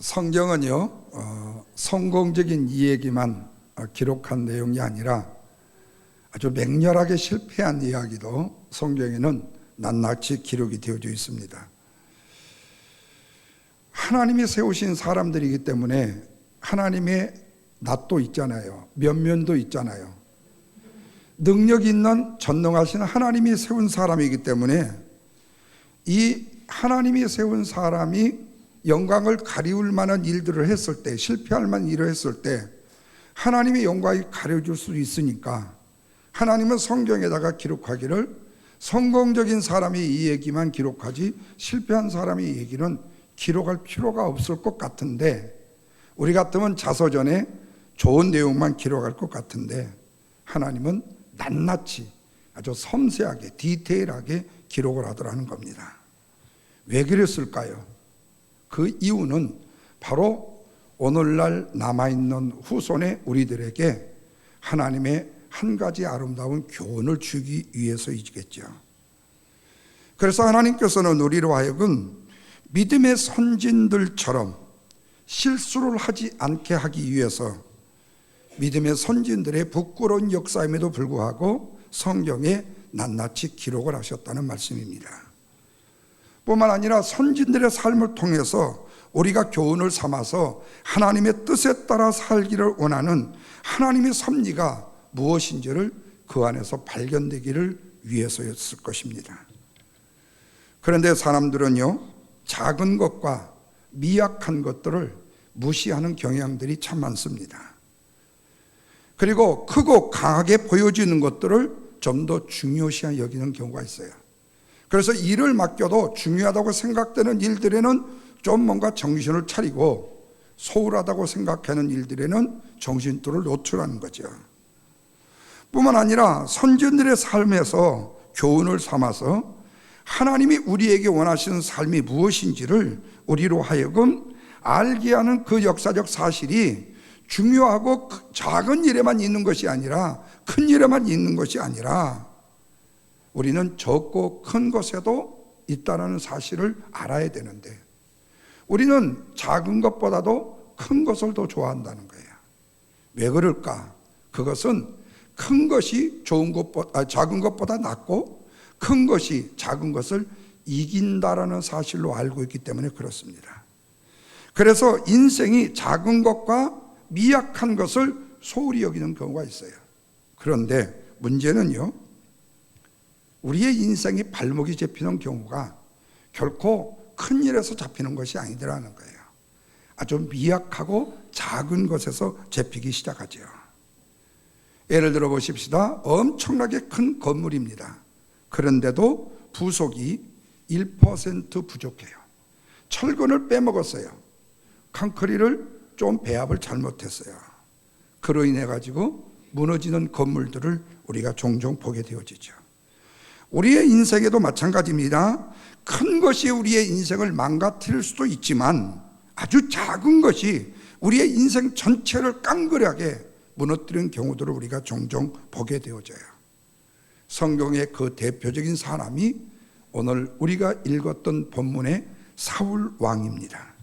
성경은요, 성공적인 이야기만 기록한 내용이 아니라 아주 맹렬하게 실패한 이야기도 성경에는 낱낱이 기록이 되어져 있습니다. 하나님이 세우신 사람들이기 때문에 하나님의 낯도 있잖아요. 면면도 있잖아요. 능력 있는 전능하신 하나님이 세운 사람이기 때문에 이 하나님이 세운 사람이 영광을 가리울 만한 일들을 했을 때, 실패할 만한 일을 했을 때 하나님의 영광이 가려줄 수 있으니까 하나님은 성경에다가 기록하기를 성공적인 사람이 이 얘기만 기록하지 실패한 사람의 얘기는 기록할 필요가 없을 것 같은데, 우리 같으면 자서전에 좋은 내용만 기록할 것 같은데 하나님은 낱낱이 아주 섬세하게 디테일하게 기록을 하더라는 겁니다. 왜 그랬을까요? 그 이유는 바로 오늘날 남아있는 후손의 우리들에게 하나님의 한 가지 아름다운 교훈을 주기 위해서이겠죠. 그래서 하나님께서는 우리로 하여금 믿음의 선진들처럼 실수를 하지 않게 하기 위해서 믿음의 선진들의 부끄러운 역사임에도 불구하고 성경에 낱낱이 기록을 하셨다는 말씀입니다. 뿐만 아니라 선진들의 삶을 통해서 우리가 교훈을 삼아서 하나님의 뜻에 따라 살기를 원하는 하나님의 섭리가 무엇인지를 그 안에서 발견되기를 위해서였을 것입니다. 그런데 사람들은요, 작은 것과 미약한 것들을 무시하는 경향들이 참 많습니다. 그리고 크고 강하게 보여지는 것들을 좀 더 중요시 여기는 경우가 있어요. 그래서 일을 맡겨도 중요하다고 생각되는 일들에는 좀 뭔가 정신을 차리고 소홀하다고 생각하는 일들에는 정신줄을 놓으라는 거죠. 뿐만 아니라 선진들의 삶에서 교훈을 삼아서 하나님이 우리에게 원하시는 삶이 무엇인지를 우리로 하여금 알게 하는 그 역사적 사실이 중요하고 작은 일에만 있는 것이 아니라, 큰 일에만 있는 것이 아니라 우리는 적고 큰 것에도 있다는 사실을 알아야 되는데 우리는 작은 것보다도 큰 것을 더 좋아한다는 거예요. 왜 그럴까? 그것은 큰 것이 작은 것보다 낫고 큰 것이 작은 것을 이긴다라는 사실로 알고 있기 때문에 그렇습니다. 그래서 인생이 작은 것과 미약한 것을 소홀히 여기는 경우가 있어요. 그런데 문제는요, 우리의 인생이 발목이 잡히는 경우가 결코 큰 일에서 잡히는 것이 아니더라는 거예요. 아주 미약하고 작은 것에서 잡히기 시작하죠. 예를 들어 보십시다. 엄청나게 큰 건물입니다. 그런데도 부속이 1% 부족해요. 철근을 빼먹었어요. 콘크리트를 좀 배합을 잘못했어요. 그로 인해 가지고 무너지는 건물들을 우리가 종종 보게 되어지죠. 우리의 인생에도 마찬가지입니다. 큰 것이 우리의 인생을 망가뜨릴 수도 있지만 아주 작은 것이 우리의 인생 전체를 깡그리하게 무너뜨리는 경우들을 우리가 종종 보게 되어져요. 성경의 그 대표적인 사람이 오늘 우리가 읽었던 본문의 사울 왕입니다.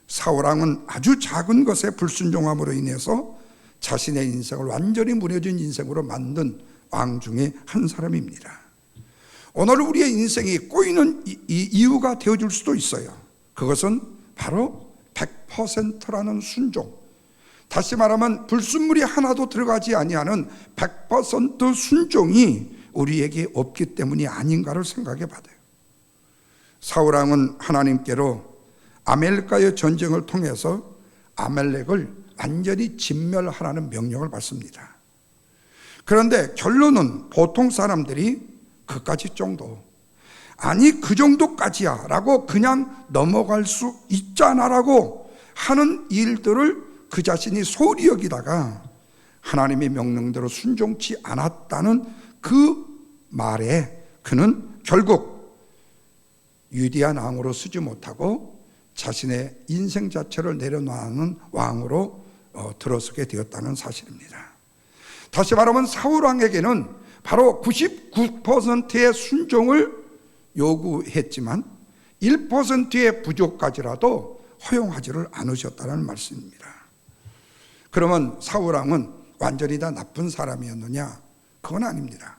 사울 왕은 아주 작은 것에 불순종함으로 인해서 자신의 인생을 완전히 무너진 인생으로 만든 왕 중에 한 사람입니다. 오늘 우리의 인생이 꼬이는 이유가 되어줄 수도 있어요. 그것은 바로 100%라는 순종, 다시 말하면 불순물이 하나도 들어가지 아니하는 100% 순종이 우리에게 없기 때문이 아닌가를 생각해 봐요. 사울 왕은 하나님께로 아멜렉과의 전쟁을 통해서 아멜렉을 완전히 진멸하라는 명령을 받습니다. 그런데 결론은 보통 사람들이 그까지 정도, 아니 그 정도까지야 라고 그냥 넘어갈 수 있잖아 라고 하는 일들을 그 자신이 소홀히 여기다가 하나님의 명령대로 순종치 않았다는 그 말에 그는 결국 위대한 왕으로 서지 못하고 자신의 인생 자체를 내려놓는 왕으로 들어서게 되었다는 사실입니다. 다시 말하면 사울 왕에게는 바로 99%의 순종을 요구했지만 1%의 부족까지라도 허용하지를 않으셨다는 말씀입니다. 그러면 사울왕은 완전히 다 나쁜 사람이었느냐? 그건 아닙니다.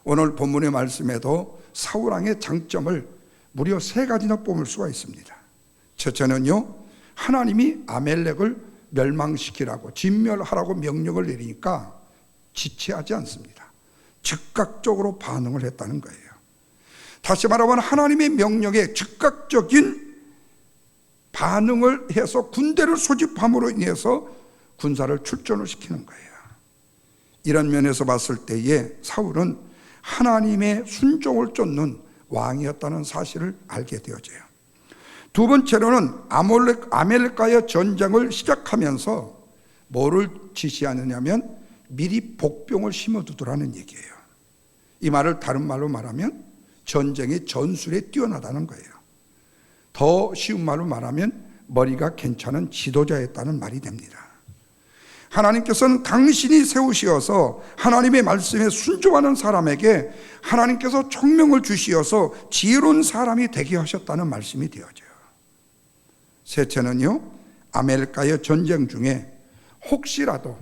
오늘 본문의 말씀에도 사울왕의 장점을 무려 3가지나 뽑을 수가 있습니다. 첫째는요, 하나님이 아멜렉을 멸망시키라고, 진멸하라고 명령을 내리니까 지체하지 않습니다. 즉각적으로 반응을 했다는 거예요. 다시 말하면 하나님의 명령에 즉각적인 반응을 해서 군대를 소집함으로 인해서 군사를 출전을 시키는 거예요. 이런 면에서 봤을 때에 사울은 하나님의 순종을 쫓는 왕이었다는 사실을 알게 되어져요. 두 번째로는 아멜렉과의 전쟁을 시작하면서 뭐를 지시하느냐면 미리 복병을 심어두더라는 얘기예요. 이 말을 다른 말로 말하면 전쟁의 전술에 뛰어나다는 거예요. 더 쉬운 말로 말하면 머리가 괜찮은 지도자였다는 말이 됩니다. 하나님께서는 당신이 세우시어서 하나님의 말씀에 순종하는 사람에게 하나님께서 총명을 주시어서 지혜로운 사람이 되게 하셨다는 말씀이 되어져요. 셋째는요, 아멜렉과의 전쟁 중에 혹시라도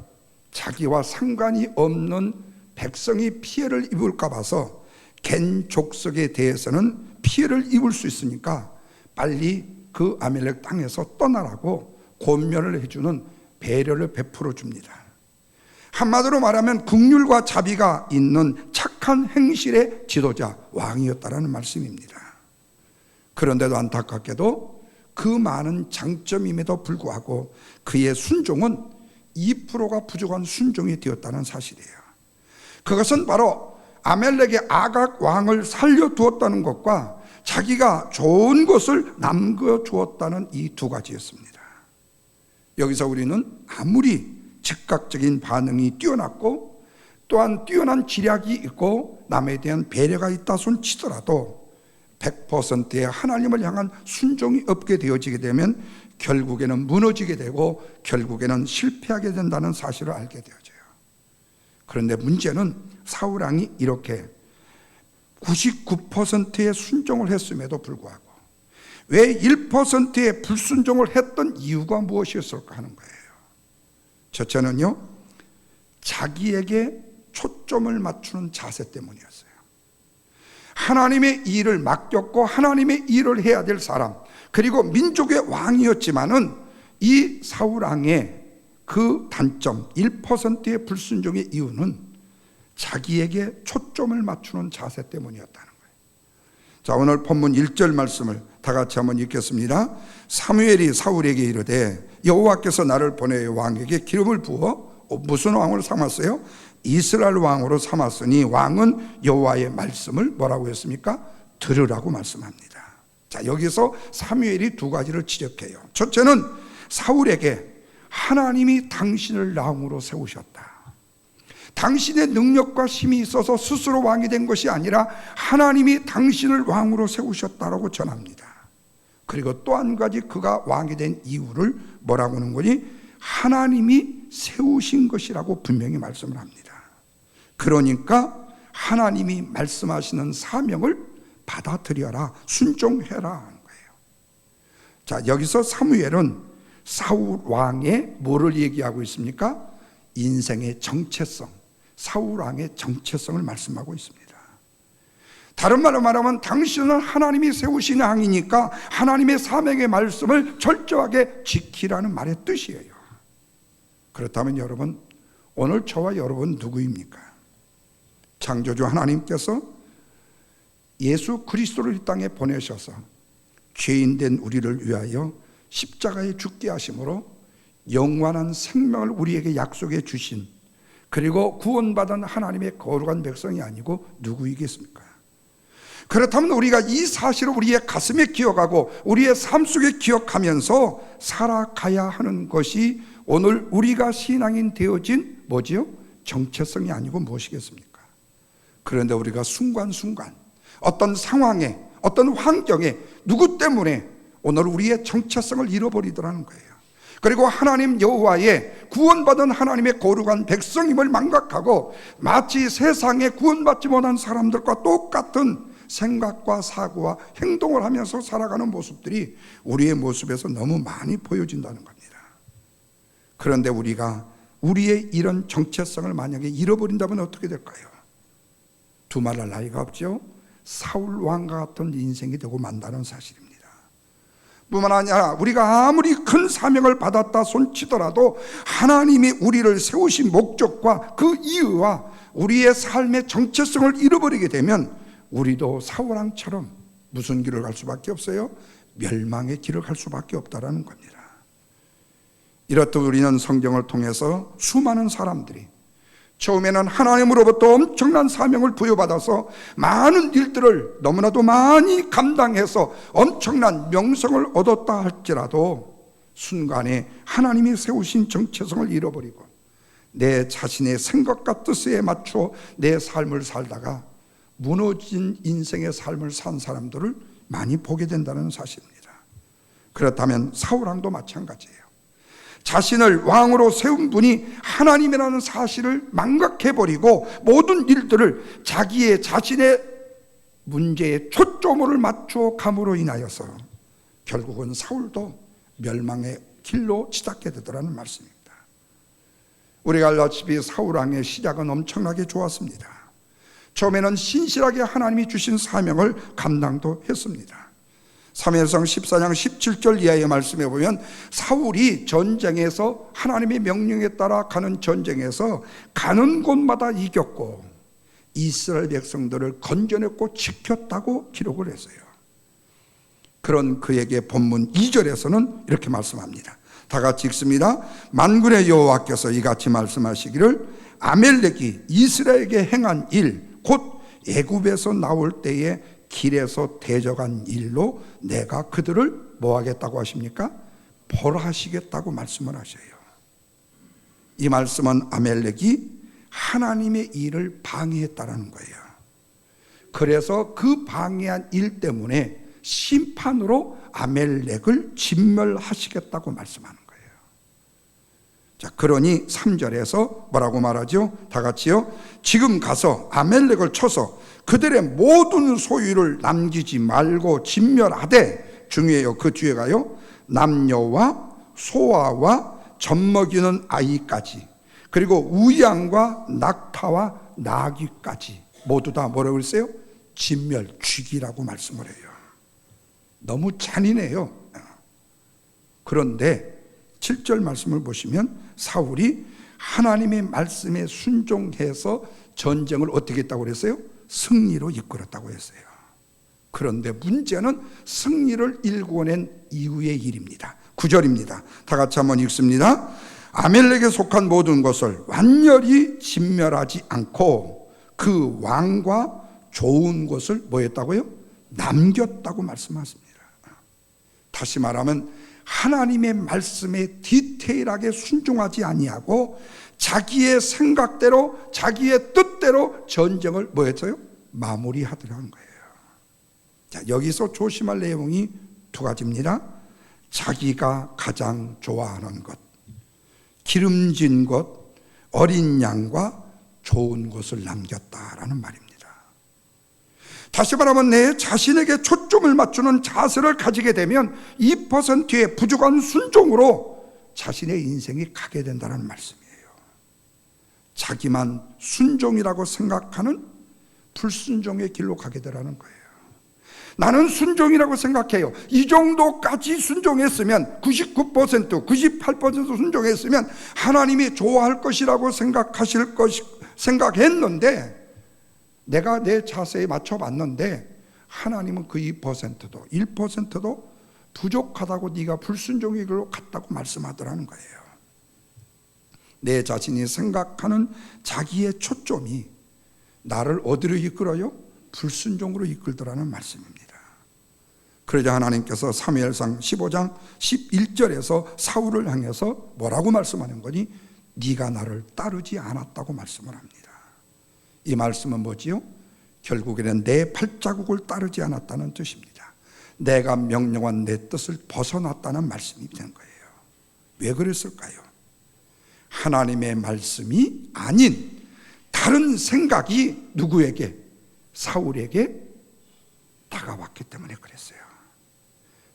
자기와 상관이 없는 백성이 피해를 입을까 봐서 겐 족속에 대해서는 피해를 입을 수 있으니까 빨리 그 아멜렉 땅에서 떠나라고 권면을 해주는 배려를 베풀어 줍니다. 한마디로 말하면 긍휼과 자비가 있는 착한 행실의 지도자, 왕이었다라는 말씀입니다. 그런데도 안타깝게도 그 많은 장점임에도 불구하고 그의 순종은 2%가 부족한 순종이 되었다는 사실이에요. 그것은 바로 아멜렉의 아각 왕을 살려두었다는 것과 자기가 좋은 것을 남겨주었다는 이 2가지였습니다. 여기서 우리는 아무리 즉각적인 반응이 뛰어났고 또한 뛰어난 지략이 있고 남에 대한 배려가 있다 손 치더라도 100%의 하나님을 향한 순종이 없게 되어지게 되면 결국에는 무너지게 되고 결국에는 실패하게 된다는 사실을 알게 되어져요. 그런데 문제는 사울왕이 이렇게 99%의 순종을 했음에도 불구하고 왜 1%의 불순종을 했던 이유가 무엇이었을까 하는 거예요. 첫째는요, 자기에게 초점을 맞추는 자세 때문이었어요. 하나님의 일을 맡겼고 하나님의 일을 해야 될 사람, 그리고 민족의 왕이었지만은 이 사울왕의 그 단점 1%의 불순종의 이유는 자기에게 초점을 맞추는 자세 때문이었다는 거예요. 자, 오늘 본문 1절 말씀을 다 같이 한번 읽겠습니다. 사무엘이 사울에게 이르되 여호와께서 나를 보내 왕에게 기름을 부어 무슨 왕으로 삼았어요? 이스라엘 왕으로 삼았으니 왕은 여호와의 말씀을 뭐라고 했습니까? 들으라고 말씀합니다. 자, 여기서 사무엘이 2가지를 지적해요. 첫째는 사울에게 하나님이 당신을 왕으로 세우셨다. 당신의 능력과 힘이 있어서 스스로 왕이 된 것이 아니라 하나님이 당신을 왕으로 세우셨다라고 전합니다. 그리고 또 한 가지 그가 왕이 된 이유를 뭐라고 하는 거니? 하나님이 세우신 것이라고 분명히 말씀을 합니다. 그러니까 하나님이 말씀하시는 사명을 받아들여라, 순종해라 하는 거예요. 자, 여기서 사무엘은 사울 왕의 뭐를 얘기하고 있습니까? 인생의 정체성, 사울 왕의 정체성을 말씀하고 있습니다. 다른 말로 말하면 당신은 하나님이 세우신 왕이니까 하나님의 사명의 말씀을 철저하게 지키라는 말의 뜻이에요. 그렇다면 여러분, 오늘 저와 여러분 누구입니까? 창조주 하나님께서 예수 그리스도를 이 땅에 보내셔서 죄인된 우리를 위하여 십자가에 죽게 하심으로 영원한 생명을 우리에게 약속해 주신, 그리고 구원받은 하나님의 거룩한 백성이 아니고 누구이겠습니까? 그렇다면 우리가 이 사실을 우리의 가슴에 기억하고 우리의 삶 속에 기억하면서 살아가야 하는 것이 오늘 우리가 신앙인 되어진 뭐지요? 정체성이 아니고 무엇이겠습니까? 그런데 우리가 순간순간 어떤 상황에, 어떤 환경에 누구 때문에 오늘 우리의 정체성을 잃어버리더라는 거예요. 그리고 하나님 여호와의 구원받은 하나님의 거룩한 백성임을 망각하고 마치 세상에 구원받지 못한 사람들과 똑같은 생각과 사고와 행동을 하면서 살아가는 모습들이 우리의 모습에서 너무 많이 보여진다는 겁니다. 그런데 우리가 우리의 이런 정체성을 만약에 잃어버린다면 어떻게 될까요? 두말할 나위가 없죠. 사울 왕과 같은 인생이 되고 만다는 사실입니다. 뿐만 아니라 우리가 아무리 큰 사명을 받았다 손치더라도 하나님이 우리를 세우신 목적과 그 이유와 우리의 삶의 정체성을 잃어버리게 되면 우리도 사울 왕처럼 무슨 길을 갈 수밖에 없어요? 멸망의 길을 갈 수밖에 없다는 겁니다. 이렇듯 우리는 성경을 통해서 수많은 사람들이 처음에는 하나님으로부터 엄청난 사명을 부여받아서 많은 일들을 너무나도 많이 감당해서 엄청난 명성을 얻었다 할지라도 순간에 하나님이 세우신 정체성을 잃어버리고 내 자신의 생각과 뜻에 맞춰 내 삶을 살다가 무너진 인생의 삶을 산 사람들을 많이 보게 된다는 사실입니다. 그렇다면 사울왕도 마찬가지예요. 자신을 왕으로 세운 분이 하나님이라는 사실을 망각해버리고 모든 일들을 자신의 문제에 초점을 맞춰 감으로 인하여서 결국은 사울도 멸망의 길로 치닫게 되더라는 말씀입니다. 우리가 알다시피 사울왕의 시작은 엄청나게 좋았습니다. 처음에는 신실하게 하나님이 주신 사명을 감당도 했습니다. 사무엘상 14장 17절 이하의 말씀에 보면 사울이 전쟁에서 하나님의 명령에 따라 가는 전쟁에서 가는 곳마다 이겼고 이스라엘 백성들을 건져냈고 지켰다고 기록을 했어요. 그런 그에게 본문 2절에서는 이렇게 말씀합니다. 다 같이 읽습니다. 만군의 여호와께서 이같이 말씀하시기를 아멜렉이 이스라엘에게 행한 일 곧 애굽에서 나올 때에 길에서 대적한 일로 내가 그들을 뭐 하겠다고 하십니까? 벌하시겠다고 말씀을 하셔요. 이 말씀은 아멜렉이 하나님의 일을 방해했다는 거예요. 그래서 그 방해한 일 때문에 심판으로 아멜렉을 진멸하시겠다고 말씀하는 거예요. 자, 그러니 3절에서 뭐라고 말하죠? 다 같이요. 지금 가서 아멜렉을 쳐서 그들의 모든 소유를 남기지 말고 진멸하되, 중요해요. 그 뒤에 가요. 남녀와 소아와 젖먹이는 아이까지, 그리고 우양과 낙타와 나귀까지 모두 다 뭐라고 그랬어요? 진멸, 죽이라고 말씀을 해요. 너무 잔인해요. 그런데 7절 말씀을 보시면 사울이 하나님의 말씀에 순종해서 전쟁을 어떻게 했다고 그랬어요? 승리로 이끌었다고 했어요. 그런데 문제는 승리를 일궈낸 이후의 일입니다. 9절입니다. 다 같이 한번 읽습니다. 아멜렉에 속한 모든 것을 완전히 진멸하지 않고 그 왕과 좋은 것을 뭐 했다고요? 남겼다고 말씀하십니다. 다시 말하면 하나님의 말씀에 디테일하게 순종하지 아니하고 자기의 생각대로 자기의 뜻대로 전쟁을 뭐 했어요? 마무리하더라는 거예요. 자, 여기서 조심할 내용이 두 가지입니다. 자기가 가장 좋아하는 것, 기름진 것, 어린 양과 좋은 것을 남겼다라는 말입니다. 다시 말하면 내 자신에게 초점을 맞추는 자세를 가지게 되면 2%의 부족한 순종으로 자신의 인생이 가게 된다는 말씀이에요. 자기만 순종이라고 생각하는 불순종의 길로 가게 되라는 거예요. 나는 순종이라고 생각해요. 이 정도까지 순종했으면 99%, 98% 순종했으면 하나님이 좋아할 것이라고 생각했는데 내가 내 자세에 맞춰봤는데 하나님은 그 2%도 1%도 부족하다고 네가 불순종의 길로 갔다고 말씀하더라는 거예요. 내 자신이 생각하는 자기의 초점이 나를 어디로 이끌어요? 불순종으로 이끌더라는 말씀입니다. 그러자 하나님께서 사무엘상 15장 11절에서 사울을 향해서 뭐라고 말씀하는 거니? 네가 나를 따르지 않았다고 말씀을 합니다. 이 말씀은 뭐지요? 결국에는 내 발자국을 따르지 않았다는 뜻입니다. 내가 명령한 내 뜻을 벗어났다는 말씀이 된 거예요. 왜 그랬을까요? 하나님의 말씀이 아닌 다른 생각이 누구에게? 사울에게 다가왔기 때문에 그랬어요.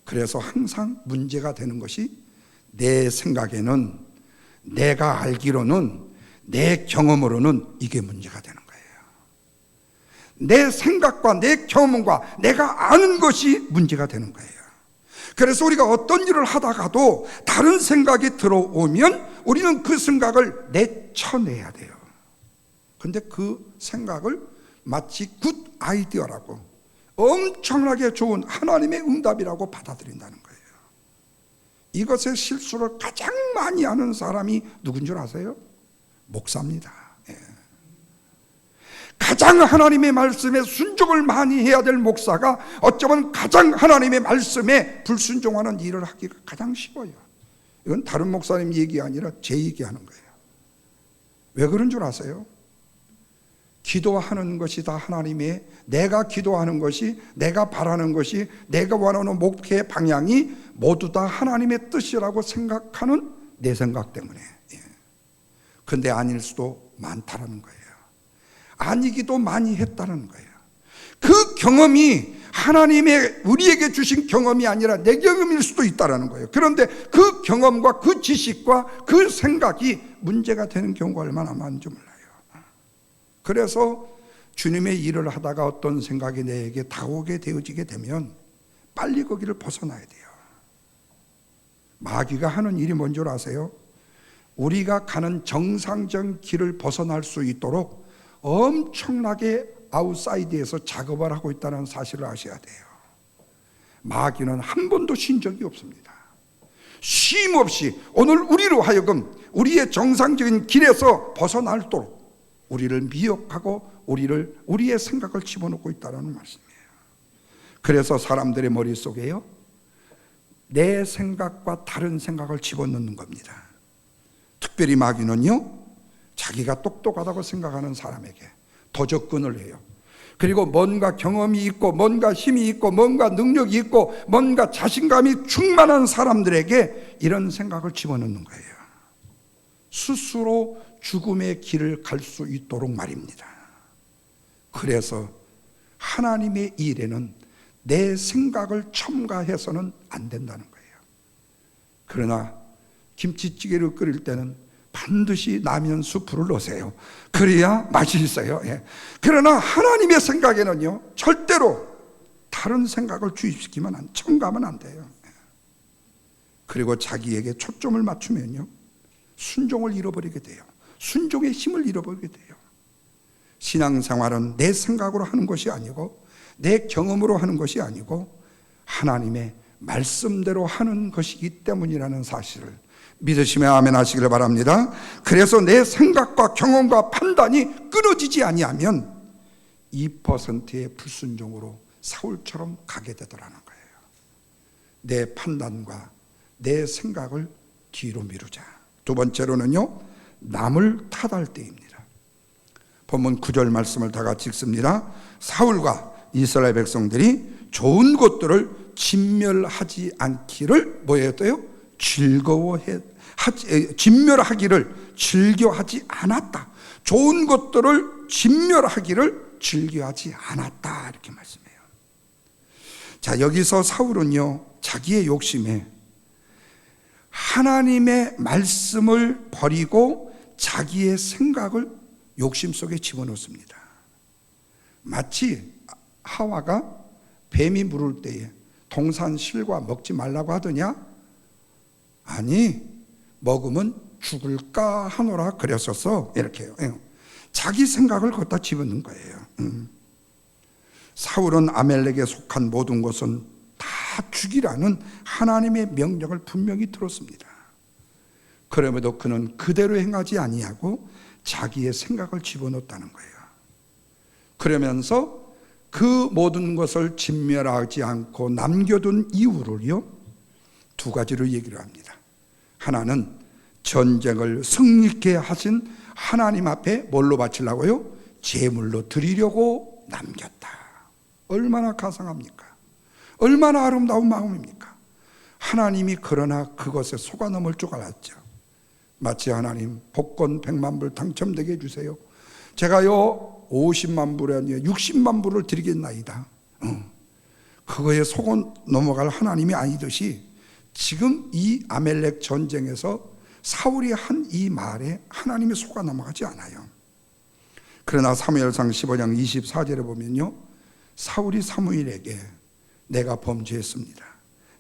그래서 항상 문제가 되는 것이 내 생각에는, 내가 알기로는, 내 경험으로는 이게 문제가 되는 거예요. 내 생각과 내 경험과 내가 아는 것이 문제가 되는 거예요. 그래서 우리가 어떤 일을 하다가도 다른 생각이 들어오면 우리는 그 생각을 내쳐내야 돼요. 근데 그 생각을 마치 굿 아이디어라고, 엄청나게 좋은 하나님의 응답이라고 받아들인다는 거예요. 이것의 실수를 가장 많이 하는 사람이 누군 줄 아세요? 목사입니다. 예. 가장 하나님의 말씀에 순종을 많이 해야 될 목사가 어쩌면 가장 하나님의 말씀에 불순종하는 일을 하기가 가장 쉬워요. 이건 다른 목사님 얘기 아니라 제 얘기하는 거예요. 왜 그런 줄 아세요? 기도하는 것이 다 하나님의, 내가 기도하는 것이, 내가 바라는 것이, 내가 원하는 목표의 방향이 모두 다 하나님의 뜻이라고 생각하는 내 생각 때문에. 그런데 아닐 수도 많다라는 거예요. 아니기도 많이 했다는 거예요. 그 경험이 하나님의 우리에게 주신 경험이 아니라 내 경험일 수도 있다는 거예요. 그런데 그 경험과 그 지식과 그 생각이 문제가 되는 경우가 얼마나 많은지 몰라요. 그래서 주님의 일을 하다가 어떤 생각이 내게 다가오게 되어지게 되면 빨리 거기를 벗어나야 돼요. 마귀가 하는 일이 뭔 줄 아세요? 우리가 가는 정상적인 길을 벗어날 수 있도록 엄청나게 아웃사이드에서 작업을 하고 있다는 사실을 아셔야 돼요. 마귀는 한 번도 쉰 적이 없습니다. 쉼 없이 오늘 우리로 하여금 우리의 정상적인 길에서 벗어날도록 우리를 미혹하고 우리의 생각을 집어넣고 있다는 말씀이에요. 그래서 사람들의 머릿속에요, 내 생각과 다른 생각을 집어넣는 겁니다. 특별히 마귀는요, 자기가 똑똑하다고 생각하는 사람에게 더 접근을 해요. 그리고 뭔가 경험이 있고 뭔가 힘이 있고 뭔가 능력이 있고 뭔가 자신감이 충만한 사람들에게 이런 생각을 집어넣는 거예요. 스스로 죽음의 길을 갈 수 있도록 말입니다. 그래서 하나님의 일에는 내 생각을 첨가해서는 안 된다는 거예요. 그러나 김치찌개를 끓일 때는 반드시 라면 수프를 넣으세요. 그래야 맛이 있어요. 예. 그러나 하나님의 생각에는요, 절대로 다른 생각을 주입시키면 첨가하면 안 돼요. 그리고 자기에게 초점을 맞추면요, 순종을 잃어버리게 돼요. 순종의 힘을 잃어버리게 돼요. 신앙생활은 내 생각으로 하는 것이 아니고 내 경험으로 하는 것이 아니고 하나님의 말씀대로 하는 것이기 때문이라는 사실을 믿으시며 아멘 하시기를 바랍니다. 그래서 내 생각과 경험과 판단이 끊어지지 아니하면 2%의 불순종으로 사울처럼 가게 되더라는 거예요. 내 판단과 내 생각을 뒤로 미루자. 두 번째로는요, 남을 탓할 때입니다. 본문 9절 말씀을 다 같이 읽습니다. 사울과 이스라엘 백성들이 좋은 것들을 진멸하지 않기를 뭐였대요? 진멸하기를 즐겨하지 않았다. 좋은 것들을 진멸하기를 즐겨하지 않았다, 이렇게 말씀해요. 자, 여기서 사울은요, 자기의 욕심에 하나님의 말씀을 버리고 자기의 생각을 욕심 속에 집어넣습니다. 마치 하와가 뱀이 물을 때에 동산 실과 먹지 말라고 하더냐? 아니, 먹으면 죽을까 하노라 그랬었어. 이렇게요. 자기 생각을 거기다 집어넣는 거예요. 사울은 아멜렉에 속한 모든 것은 다 죽이라는 하나님의 명령을 분명히 들었습니다. 그럼에도 그는 그대로 행하지 아니하고 자기의 생각을 집어넣었다는 거예요. 그러면서 그 모든 것을 진멸하지 않고 남겨둔 이유를요, 두 가지로 얘기를 합니다. 하나는 전쟁을 승리케 하신 하나님 앞에 뭘로 바치려고요? 제물로 드리려고 남겼다. 얼마나 가상합니까? 얼마나 아름다운 마음입니까? 하나님이 그러나 그것에 속아 넘을 줄 알았죠. 마치 하나님 복권 100만 불 당첨되게 해주세요. 제가요 50만 불이 아니라 60만 불을 드리겠나이다. 그거에 속어 넘어갈 하나님이 아니듯이 지금 이 아멜렉 전쟁에서 사울이 한 이 말에 하나님이 속아 넘어가지 않아요. 그러나 사무엘상 15장 24절에 보면요, 사울이 사무엘에게 내가 범죄했습니다.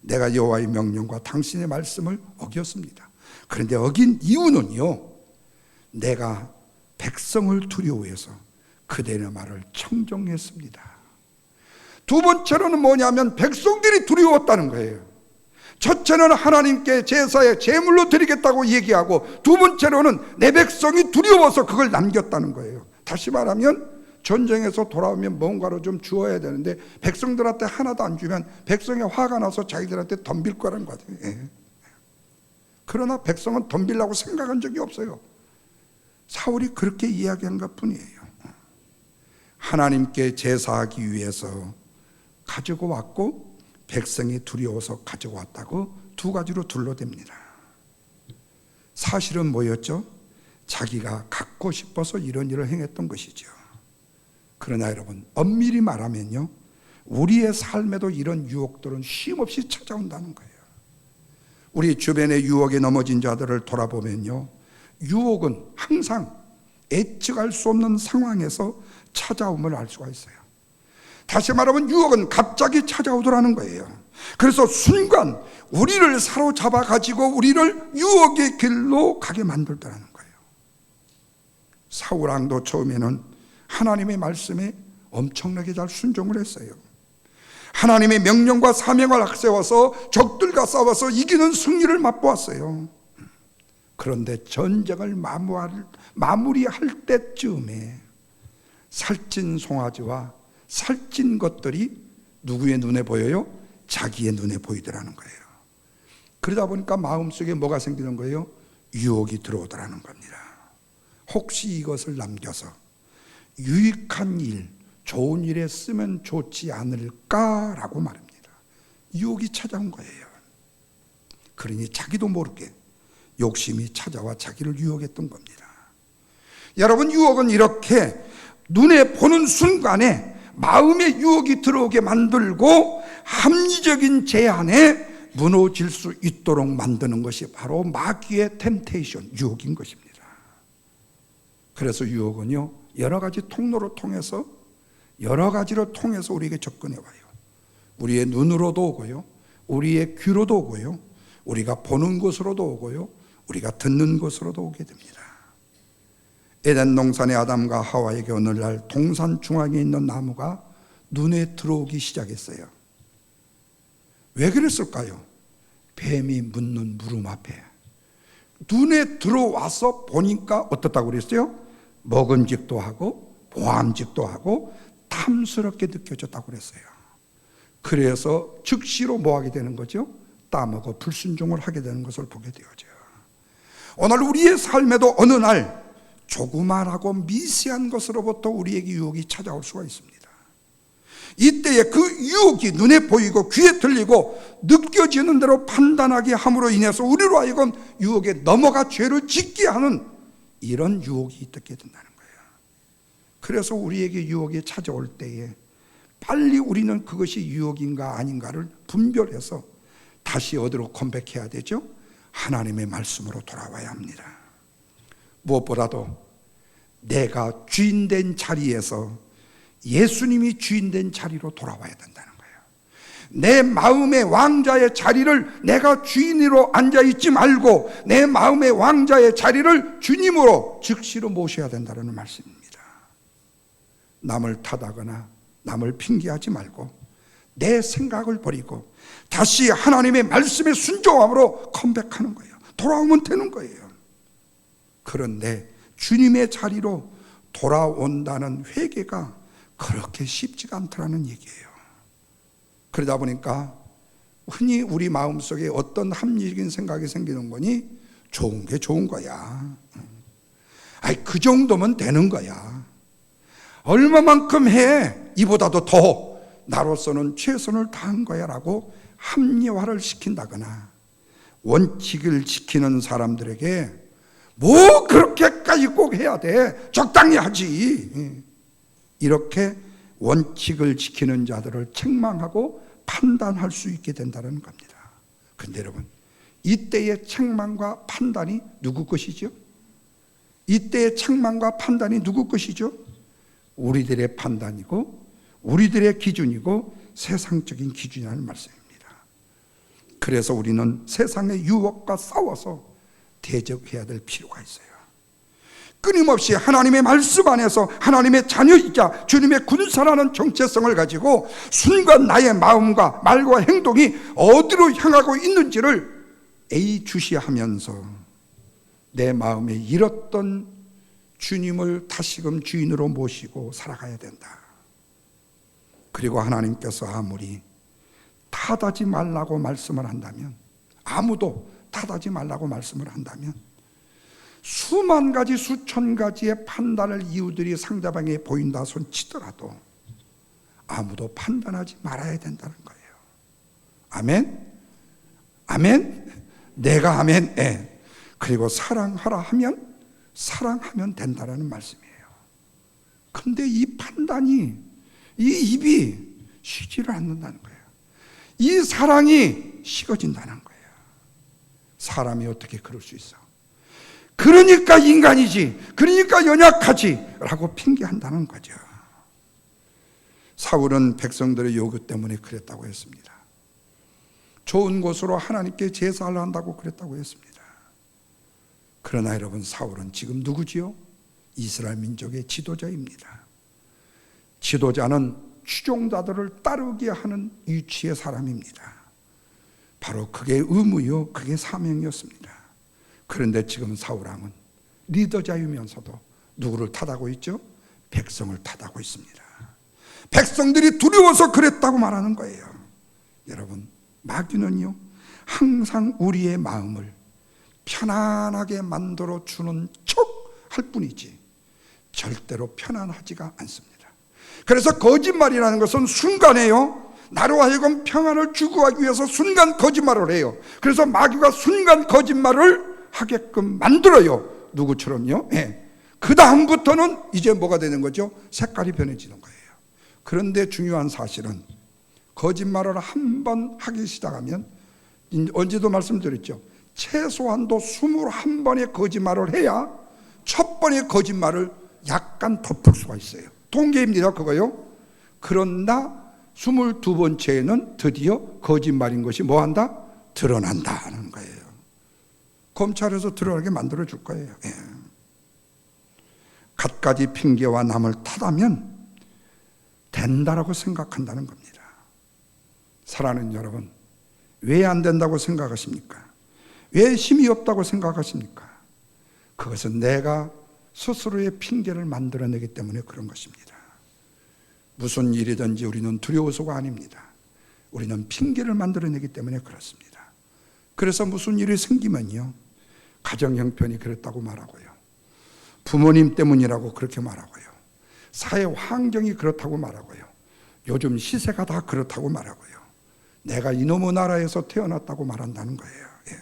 내가 여호와의 명령과 당신의 말씀을 어겼습니다. 그런데 어긴 이유는요, 내가 백성을 두려워해서 그들의 말을 청종했습니다. 두 번째로는 뭐냐면 백성들이 두려웠다는 거예요. 첫째는 하나님께 제사에 제물로 드리겠다고 얘기하고, 두 번째로는 내 백성이 두려워서 그걸 남겼다는 거예요. 다시 말하면 전쟁에서 돌아오면 뭔가를 좀 주어야 되는데 백성들한테 하나도 안 주면 백성이 화가 나서 자기들한테 덤빌 거라는 거죠. 그러나 백성은 덤비려고 생각한 적이 없어요. 사울이 그렇게 이야기한 것 뿐이에요. 하나님께 제사하기 위해서 가지고 왔고 백성이 두려워서 가지고 왔다고 두 가지로 둘러댑니다. 사실은 뭐였죠? 자기가 갖고 싶어서 이런 일을 행했던 것이죠. 그러나 여러분, 엄밀히 말하면요, 우리의 삶에도 이런 유혹들은 쉼없이 찾아온다는 거예요. 우리 주변의 유혹에 넘어진 자들을 돌아보면요, 유혹은 항상 예측할 수 없는 상황에서 찾아옴을 알 수가 있어요. 다시 말하면 유혹은 갑자기 찾아오더라는 거예요. 그래서 순간 우리를 사로잡아 가지고 우리를 유혹의 길로 가게 만들더라는 거예요. 사울 왕도 처음에는 하나님의 말씀에 엄청나게 잘 순종을 했어요. 하나님의 명령과 사명을 앞세워서 적들과 싸워서 이기는 승리를 맛보았어요. 그런데 전쟁을 마무리할 때쯤에 살찐 송아지와 살찐 것들이 누구의 눈에 보여요? 자기의 눈에 보이더라는 거예요. 그러다 보니까 마음속에 뭐가 생기는 거예요? 유혹이 들어오더라는 겁니다. 혹시 이것을 남겨서 유익한 일, 좋은 일에 쓰면 좋지 않을까라고 말합니다. 유혹이 찾아온 거예요. 그러니 자기도 모르게 욕심이 찾아와 자기를 유혹했던 겁니다. 여러분, 유혹은 이렇게 눈에 보는 순간에 마음의 유혹이 들어오게 만들고 합리적인 제한에 무너질 수 있도록 만드는 것이 바로 마귀의 템테이션, 유혹인 것입니다. 그래서 유혹은요, 여러 가지 통로를 통해서, 여러 가지를 통해서 우리에게 접근해 와요. 우리의 눈으로도 오고요, 우리의 귀로도 오고요, 우리가 보는 것으로도 오고요, 우리가 듣는 것으로도 오게 됩니다. 에덴 동산의 아담과 하와에게 어느 날 동산 중앙에 있는 나무가 눈에 들어오기 시작했어요. 왜 그랬을까요? 뱀이 묻는 물음 앞에 눈에 들어와서 보니까 어떻다고 그랬어요? 먹음직도 하고 보암직도 하고 탐스럽게 느껴졌다고 그랬어요. 그래서 즉시로 뭐 하게 되는 거죠? 따먹어 불순종을 하게 되는 것을 보게 되어져요. 오늘 우리의 삶에도 어느 날 조그만하고 미세한 것으로부터 우리에게 유혹이 찾아올 수가 있습니다. 이때에 그 유혹이 눈에 보이고 귀에 들리고 느껴지는 대로 판단하게 함으로 인해서 우리로 하여금 유혹에 넘어가 죄를 짓게 하는 이런 유혹이 있게 된다는 거예요. 그래서 우리에게 유혹이 찾아올 때에 빨리 우리는 그것이 유혹인가 아닌가를 분별해서 다시 어디로 컴백해야 되죠? 하나님의 말씀으로 돌아와야 합니다. 무엇보다도 내가 주인된 자리에서 예수님이 주인된 자리로 돌아와야 된다는 거예요. 내 마음의 왕자의 자리를 내가 주인으로 앉아있지 말고 내 마음의 왕자의 자리를 주님으로 즉시로 모셔야 된다는 말씀입니다. 남을 탓하거나 남을 핑계하지 말고 내 생각을 버리고 다시 하나님의 말씀에 순종함으로 컴백하는 거예요. 돌아오면 되는 거예요. 그런데 주님의 자리로 돌아온다는 회개가 그렇게 쉽지가 않더라는 얘기예요. 그러다 보니까 흔히 우리 마음속에 어떤 합리적인 생각이 생기는 거니? 좋은 게 좋은 거야. 아이, 그 정도면 되는 거야. 얼마만큼 해? 이보다도 더 나로서는 최선을 다한 거야 라고 합리화를 시킨다거나 원칙을 지키는 사람들에게 뭐 그렇게까지 꼭 해야 돼? 적당히 하지. 이렇게 원칙을 지키는 자들을 책망하고 판단할 수 있게 된다는 겁니다. 그런데 여러분, 이때의 책망과 판단이 누구 것이죠? 이때의 책망과 판단이 누구 것이죠? 우리들의 판단이고 우리들의 기준이고 세상적인 기준이라는 말씀입니다. 그래서 우리는 세상의 유혹과 싸워서 대적해야 될 필요가 있어요. 끊임없이 하나님의 말씀 안에서 하나님의 자녀이자 주님의 군사라는 정체성을 가지고 순간 나의 마음과 말과 행동이 어디로 향하고 있는지를 예의주시하면서 내 마음에 잃었던 주님을 다시금 주인으로 모시고 살아가야 된다. 그리고 하나님께서 아무리 탓하지 말라고 말씀을 한다면, 아무도 탓하지 말라고 말씀을 한다면 수만 가지 수천 가지의 판단을 이유들이 상대방에 보인다 손치더라도 아무도 판단하지 말아야 된다는 거예요. 아멘? 아멘? 내가 아멘? 예. 그리고 사랑하라 하면 사랑하면 된다는 말씀이에요. 근데 이 판단이, 이 입이 쉬지를 않는다는 거예요. 이 사랑이 식어진다는 거예요. 사람이 어떻게 그럴 수 있어? 그러니까 인간이지, 그러니까 연약하지 라고 핑계한다는 거죠. 사울은 백성들의 요구 때문에 그랬다고 했습니다. 좋은 곳으로 하나님께 제사를 한다고 그랬다고 했습니다. 그러나 여러분, 사울은 지금 누구지요? 이스라엘 민족의 지도자입니다. 지도자는 추종자들을 따르게 하는 위치의 사람입니다. 바로 그게 의무요, 그게 사명이었습니다. 그런데 지금 사울왕은 리더자이면서도 누구를 탓하고 있죠? 백성을 탓하고 있습니다. 백성들이 두려워서 그랬다고 말하는 거예요. 여러분, 마귀는요 항상 우리의 마음을 편안하게 만들어 주는 척 할 뿐이지 절대로 편안하지가 않습니다. 그래서 거짓말이라는 것은 순간에요, 나로 하여금 평안을 추구하기 위해서 순간 거짓말을 해요. 그래서 마귀가 순간 거짓말을 하게끔 만들어요. 누구처럼요? 예. 그 다음부터는 이제 뭐가 되는 거죠? 색깔이 변해지는 거예요. 그런데 중요한 사실은 거짓말을 한 번 하기 시작하면, 언제도 말씀드렸죠, 최소한도 21번의 거짓말을 해야 첫 번의 거짓말을 약간 덮을 수가 있어요. 통계입니다, 그거요. 그러나 22번째에는 드디어 거짓말인 것이 뭐한다? 드러난다는 거예요. 검찰에서 드러나게 만들어 줄 거예요. 예. 갖가지 핑계와 남을 탓하면 된다라고 생각한다는 겁니다. 사랑하는 여러분, 왜 안 된다고 생각하십니까? 왜 힘이 없다고 생각하십니까? 그것은 내가 스스로의 핑계를 만들어내기 때문에 그런 것입니다. 무슨 일이든지 우리는 두려워서가 아닙니다. 우리는 핑계를 만들어내기 때문에 그렇습니다. 그래서 무슨 일이 생기면요, 가정 형편이 그랬다고 말하고요, 부모님 때문이라고 그렇게 말하고요, 사회 환경이 그렇다고 말하고요, 요즘 시세가 다 그렇다고 말하고요, 내가 이놈의 나라에서 태어났다고 말한다는 거예요. 예.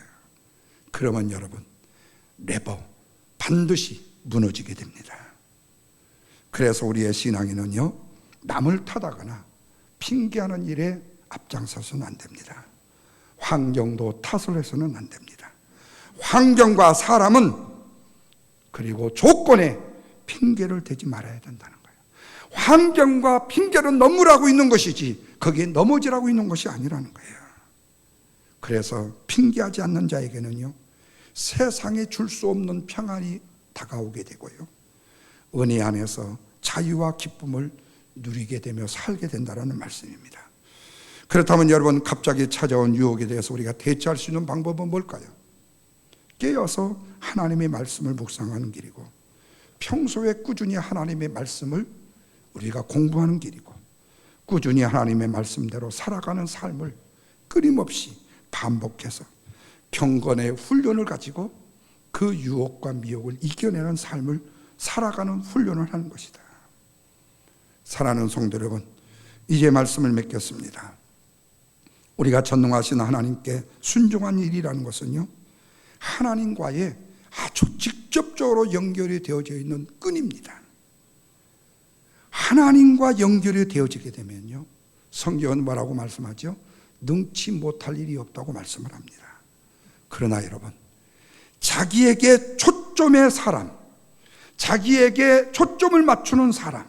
그러면 여러분, 네버, 반드시 무너지게 됩니다. 그래서 우리의 신앙인은요, 남을 탓하거나 핑계하는 일에 앞장서서는 안 됩니다. 환경도 탓을 해서는 안 됩니다. 환경과 사람은, 그리고 조건에 핑계를 대지 말아야 된다는 거예요. 환경과 핑계는 넘으라고 있는 것이지 거기에 넘어지라고 있는 것이 아니라는 거예요. 그래서 핑계하지 않는 자에게는요, 세상에 줄 수 없는 평안이 다가오게 되고요, 은혜 안에서 자유와 기쁨을 누리게 되며 살게 된다는 말씀입니다. 그렇다면 여러분, 갑자기 찾아온 유혹에 대해서 우리가 대처할 수 있는 방법은 뭘까요? 깨어서 하나님의 말씀을 묵상하는 길이고, 평소에 꾸준히 하나님의 말씀을 우리가 공부하는 길이고, 꾸준히 하나님의 말씀대로 살아가는 삶을 끊임없이 반복해서 경건의 훈련을 가지고 그 유혹과 미혹을 이겨내는 삶을 살아가는 훈련을 하는 것이다. 사랑하는 성도 여러분, 이제 말씀을 맺겠습니다. 우리가 전능하신 하나님께 순종한 일이라는 것은요, 하나님과의 아주 직접적으로 연결이 되어져 있는 끈입니다. 하나님과 연결이 되어지게 되면요, 성경은 뭐라고 말씀하죠? 능치 못할 일이 없다고 말씀을 합니다. 그러나 여러분, 자기에게 초점의 사람, 자기에게 초점을 맞추는 사람,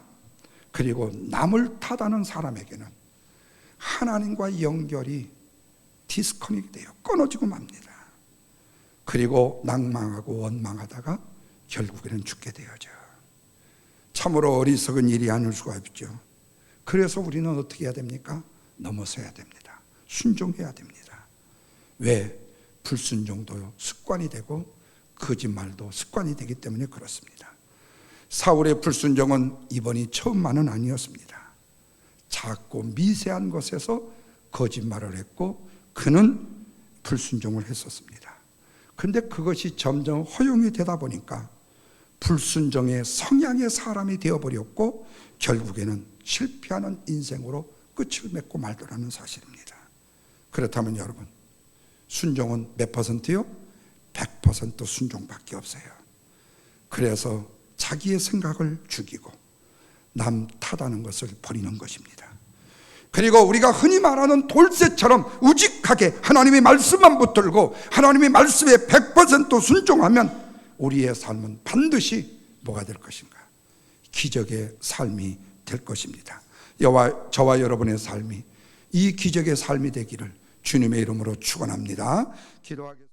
그리고 남을 탓하는 사람에게는 하나님과 연결이 디스커넥트 돼요. 끊어지고 맙니다. 그리고 낭망하고 원망하다가 결국에는 죽게 되어져. 참으로 어리석은 일이 아닐 수가 없죠. 그래서 우리는 어떻게 해야 됩니까? 넘어서야 됩니다. 순종해야 됩니다. 왜? 불순종도 습관이 되고 거짓말도 습관이 되기 때문에 그렇습니다. 사울의 불순종은 이번이 처음만은 아니었습니다. 작고 미세한 것에서 거짓말을 했고 그는 불순종을 했었습니다. 그런데 그것이 점점 허용이 되다 보니까 불순종의 성향의 사람이 되어버렸고 결국에는 실패하는 인생으로 끝을 맺고 말더라는 사실입니다. 그렇다면 여러분, 순종은 몇 퍼센트요? 100% 순종밖에 없어요. 그래서 자기의 생각을 죽이고 남 탓하는 것을 버리는 것입니다. 그리고 우리가 흔히 말하는 돌쇠처럼 우직하게 하나님의 말씀만 붙들고 하나님의 말씀에 100% 순종하면 우리의 삶은 반드시 뭐가 될 것인가? 기적의 삶이 될 것입니다. 저와 여러분의 삶이 이 기적의 삶이 되기를 주님의 이름으로 축원합니다. 기도하겠습니다.